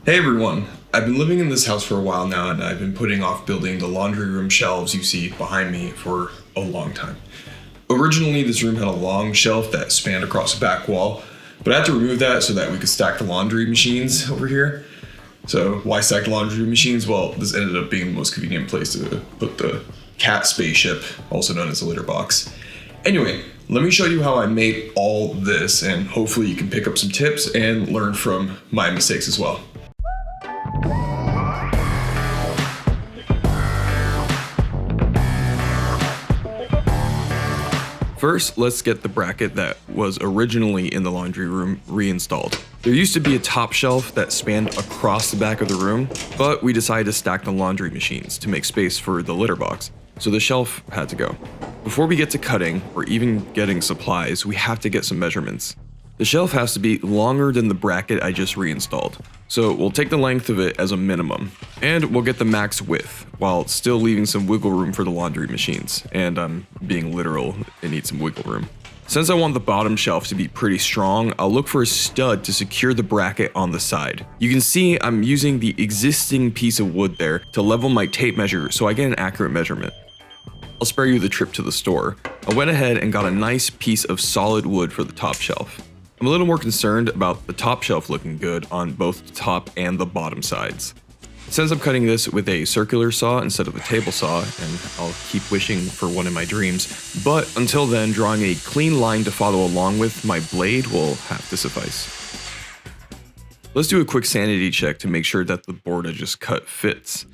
Hey everyone, I've been living in this house for a while now and I've been putting off building the laundry room shelves you see behind me for a long time. Originally, this room had a long shelf that spanned across the back wall, but I had to remove that so that we could stack the laundry machines over here. So why stack the laundry machines? Well, this ended up being the most convenient place to put the cat spaceship, also known as a litter box. Anyway, let me show you how I made all this and hopefully you can pick up some tips and learn from my mistakes as well. First, let's get the bracket that was originally in the laundry room reinstalled. There used to be a top shelf that spanned across the back of the room, but we decided to stack the laundry machines to make space for the litter box, so the shelf had to go. Before we get to cutting, or even getting supplies, we have to get some measurements. The shelf has to be longer than the bracket I just reinstalled, so we'll take the length of it as a minimum, and we'll get the max width, while still leaving some wiggle room for the laundry machines, and I'm being literal, it needs some wiggle room. Since I want the bottom shelf to be pretty strong, I'll look for a stud to secure the bracket on the side. You can see I'm using the existing piece of wood there to level my tape measure so I get an accurate measurement. I'll spare you the trip to the store. I went ahead and got a nice piece of solid wood for the top shelf. I'm a little more concerned about the top shelf looking good on both the top and the bottom sides. Since I'm cutting this with a circular saw instead of a table saw, and I'll keep wishing for one in my dreams, but until then, drawing a clean line to follow along with my blade will have to suffice. Let's do a quick sanity check to make sure that the board I just cut fits.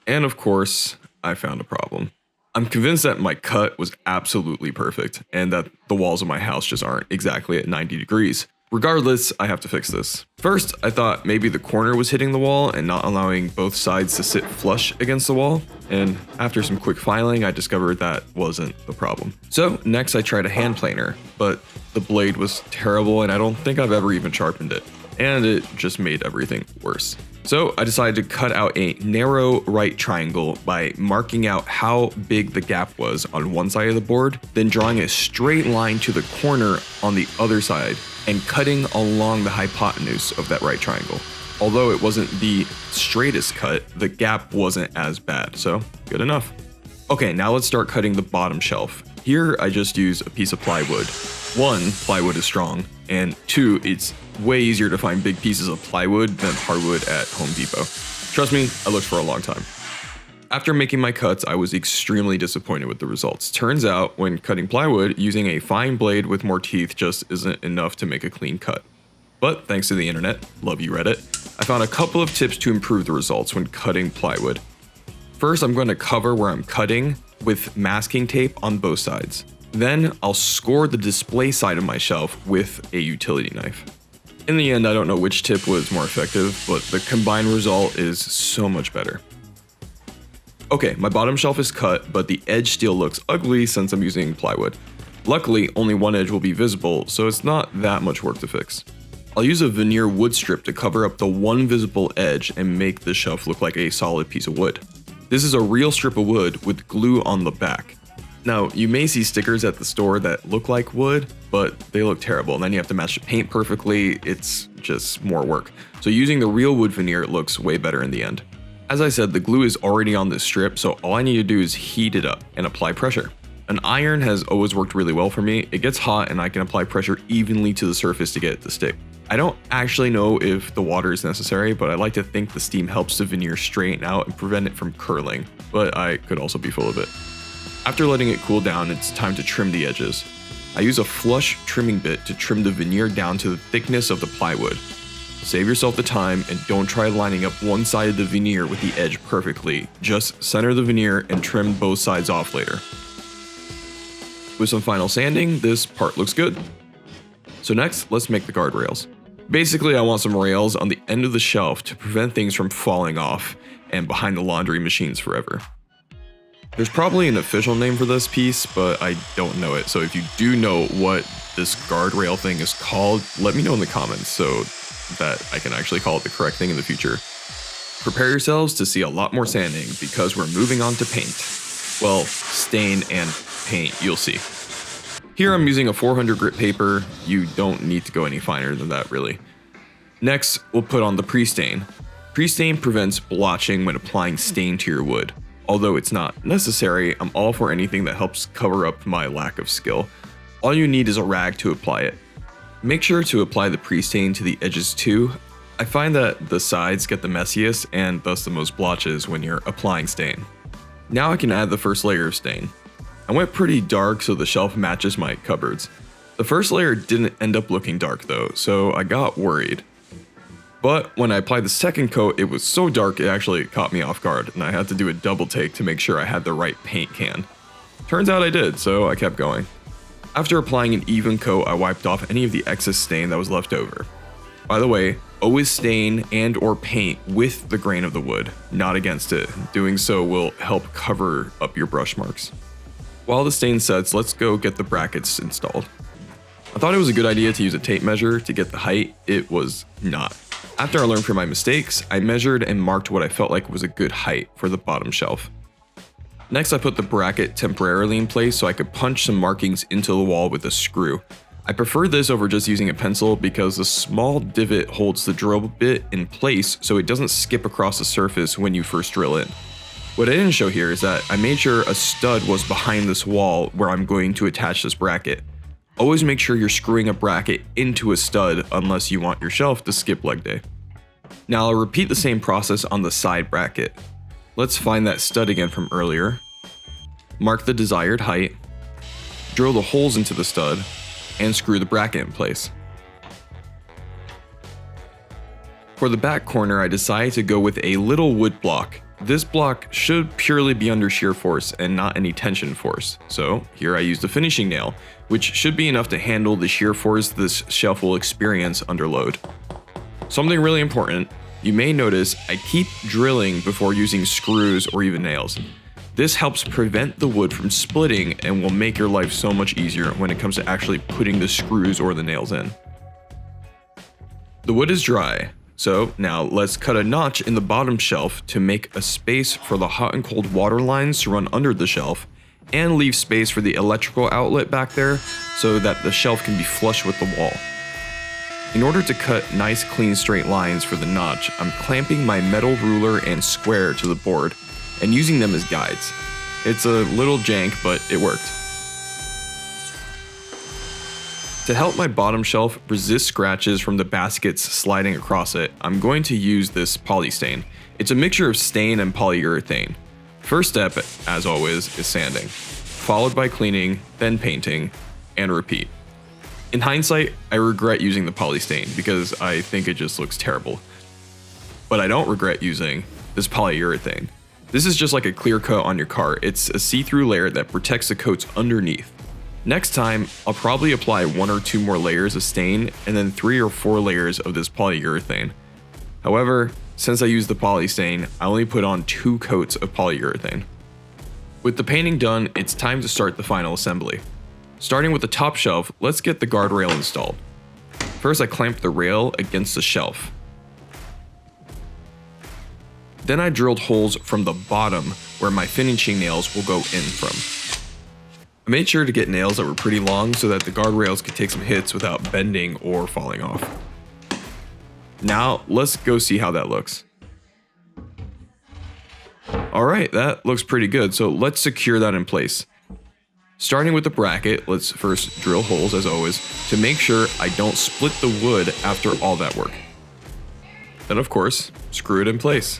And of course, I found a problem. I'm convinced that my cut was absolutely perfect and that the walls of my house just aren't exactly at 90 degrees. Regardless, I have to fix this. First, I thought maybe the corner was hitting the wall and not allowing both sides to sit flush against the wall. And after some quick filing, I discovered that wasn't the problem. So next I tried a hand planer, but the blade was terrible and I don't think I've ever even sharpened it. And it just made everything worse. So I decided to cut out a narrow right triangle by marking out how big the gap was on one side of the board, then drawing a straight line to the corner on the other side and cutting along the hypotenuse of that right triangle. Although it wasn't the straightest cut, the gap wasn't as bad, so good enough. Okay, now let's start cutting the bottom shelf. Here I just use a piece of plywood. One, plywood is strong, and two, it's way easier to find big pieces of plywood than hardwood at Home Depot. Trust me, I looked for a long time. After making my cuts, I was extremely disappointed with the results. Turns out, when cutting plywood, using a fine blade with more teeth just isn't enough to make a clean cut. But thanks to the internet, love you Reddit, I found a couple of tips to improve the results when cutting plywood. First, I'm going to cover where I'm cutting with masking tape on both sides. Then I'll score the display side of my shelf with a utility knife. In the end, I don't know which tip was more effective, but the combined result is so much better. Okay, my bottom shelf is cut, but the edge still looks ugly since I'm using plywood. Luckily, only one edge will be visible, so it's not that much work to fix. I'll use a veneer wood strip to cover up the one visible edge and make the shelf look like a solid piece of wood. This is a real strip of wood with glue on the back. Now, you may see stickers at the store that look like wood, but they look terrible, and then you have to match the paint perfectly. It's just more work. So using the real wood veneer looks way better in the end. As I said, the glue is already on this strip, so all I need to do is heat it up and apply pressure. An iron has always worked really well for me. It gets hot and I can apply pressure evenly to the surface to get it to stick. I don't actually know if the water is necessary, but I like to think the steam helps the veneer straighten out and prevent it from curling, but I could also be full of it. After letting it cool down, it's time to trim the edges. I use a flush trimming bit to trim the veneer down to the thickness of the plywood. Save yourself the time and don't try lining up one side of the veneer with the edge perfectly. Just center the veneer and trim both sides off later. With some final sanding, this part looks good. So next, let's make the guardrails. Basically, I want some rails on the end of the shelf to prevent things from falling off and behind the laundry machines forever. There's probably an official name for this piece, but I don't know it. So if you do know what this guardrail thing is called, let me know in the comments so that I can actually call it the correct thing in the future. Prepare yourselves to see a lot more sanding because we're moving on to paint. Well, stain and paint, you'll see. Here I'm using a 400 grit paper. You don't need to go any finer than that really. Next, we'll put on the pre-stain. Pre-stain prevents blotching when applying stain to your wood. Although it's not necessary, I'm all for anything that helps cover up my lack of skill. All you need is a rag to apply it. Make sure to apply the pre-stain to the edges too. I find that the sides get the messiest and thus the most blotches when you're applying stain. Now I can add the first layer of stain. I went pretty dark so the shelf matches my cupboards. The first layer didn't end up looking dark though, so I got worried. But when I applied the second coat, it was so dark it actually caught me off guard, and I had to do a double take to make sure I had the right paint can. Turns out I did, so I kept going. After applying an even coat, I wiped off any of the excess stain that was left over. By the way, always stain and or paint with the grain of the wood, not against it. Doing so will help cover up your brush marks. While the stain sets, let's go get the brackets installed. I thought it was a good idea to use a tape measure to get the height. It was not. After I learned from my mistakes, I measured and marked what I felt like was a good height for the bottom shelf. Next, I put the bracket temporarily in place so I could punch some markings into the wall with a screw. I prefer this over just using a pencil because the small divot holds the drill bit in place so it doesn't skip across the surface when you first drill in. What I didn't show here is that I made sure a stud was behind this wall where I'm going to attach this bracket. Always make sure you're screwing a bracket into a stud unless you want your shelf to skip leg day. Now I'll repeat the same process on the side bracket. Let's find that stud again from earlier. Mark the desired height. Drill the holes into the stud and screw the bracket in place. For the back corner, I decided to go with a little wood block. This block should purely be under shear force and not any tension force. So here I used a finishing nail, which should be enough to handle the shear force this shelf will experience under load. Something really important, you may notice I keep drilling before using screws or even nails. This helps prevent the wood from splitting and will make your life so much easier when it comes to actually putting the screws or the nails in. The wood is dry. So now let's cut a notch in the bottom shelf to make a space for the hot and cold water lines to run under the shelf and leave space for the electrical outlet back there so that the shelf can be flush with the wall. In order to cut nice clean straight lines for the notch, I'm clamping my metal ruler and square to the board and using them as guides. It's a little jank, but it worked. To help my bottom shelf resist scratches from the baskets sliding across it, I'm going to use this polystain. It's a mixture of stain and polyurethane. First step, as always, is sanding, followed by cleaning, then painting, and repeat. In hindsight, I regret using the polystain because I think it just looks terrible. But I don't regret using this polyurethane. This is just like a clear coat on your car. It's a see-through layer that protects the coats underneath. Next time, I'll probably apply 1 or 2 more layers of stain and then 3 or 4 layers of this polyurethane. However, since I used the polystain, I only put on 2 coats of polyurethane. With the painting done, it's time to start the final assembly. Starting with the top shelf, let's get the guardrail installed. First, I clamped the rail against the shelf. Then I drilled holes from the bottom where my finishing nails will go in from. I made sure to get nails that were pretty long so that the guardrails could take some hits without bending or falling off. Now, let's go see how that looks. Alright, that looks pretty good, so let's secure that in place. Starting with the bracket, let's first drill holes as always to make sure I don't split the wood after all that work. Then of course, screw it in place.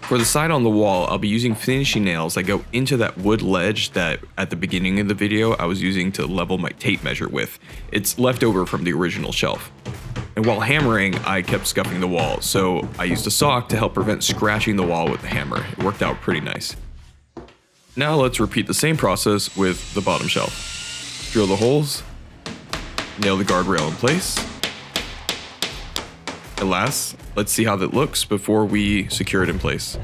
For the side on the wall, I'll be using finishing nails that go into that wood ledge that at the beginning of the video I was using to level my tape measure with. It's left over from the original shelf. And while hammering, I kept scuffing the wall, so I used a sock to help prevent scratching the wall with the hammer. It worked out pretty nice. Now let's repeat the same process with the bottom shelf. Drill the holes, nail the guardrail in place. And last, let's see how that looks before we secure it in place.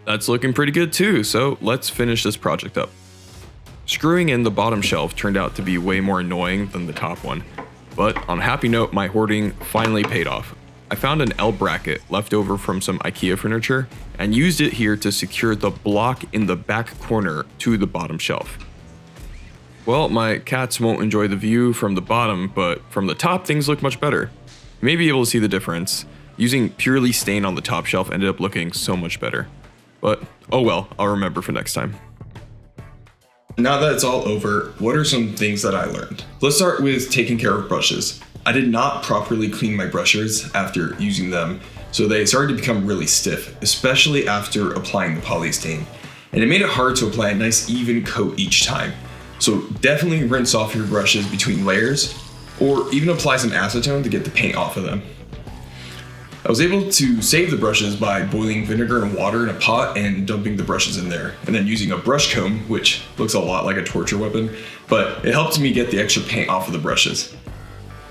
That's looking pretty good too, so let's finish this project up. Screwing in the bottom shelf turned out to be way more annoying than the top one, but on a happy note, my hoarding finally paid off. I found an L bracket left over from some IKEA furniture and used it here to secure the block in the back corner to the bottom shelf. Well, my cats won't enjoy the view from the bottom, but from the top things look much better. You may be able to see the difference. Using purely stain on the top shelf ended up looking so much better. But oh well, I'll remember for next time. Now that it's all over, what are some things that I learned? Let's start with taking care of brushes. I did not properly clean my brushes after using them, so they started to become really stiff, especially after applying the polystane. And it made it hard to apply a nice even coat each time. So definitely rinse off your brushes between layers, or even apply some acetone to get the paint off of them. I was able to save the brushes by boiling vinegar and water in a pot and dumping the brushes in there, and then using a brush comb, which looks a lot like a torture weapon, but it helped me get the extra paint off of the brushes.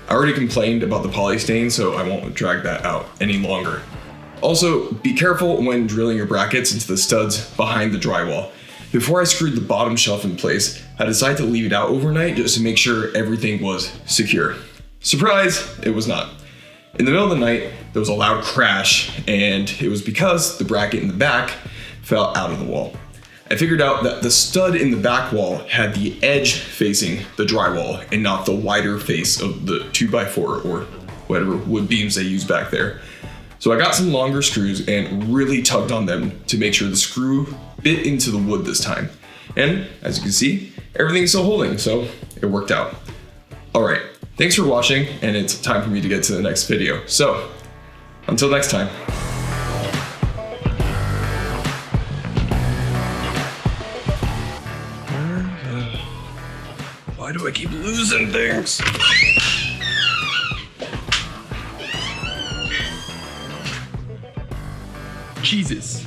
I already complained about the polystane, so I won't drag that out any longer. Also, be careful when drilling your brackets into the studs behind the drywall. Before I screwed the bottom shelf in place, I decided to leave it out overnight just to make sure everything was secure. Surprise, it was not. In the middle of the night, there was a loud crash, and it was because the bracket in the back fell out of the wall. I figured out that the stud in the back wall had the edge facing the drywall and not the wider face of the 2x4 or whatever wood beams they use back there. So I got some longer screws and really tugged on them to make sure the screw bit into the wood this time. And as you can see, everything's still holding, so it worked out. All right, thanks for watching, and it's time for me to get to the next video. So, until next time. Why do I keep losing things? Jesus.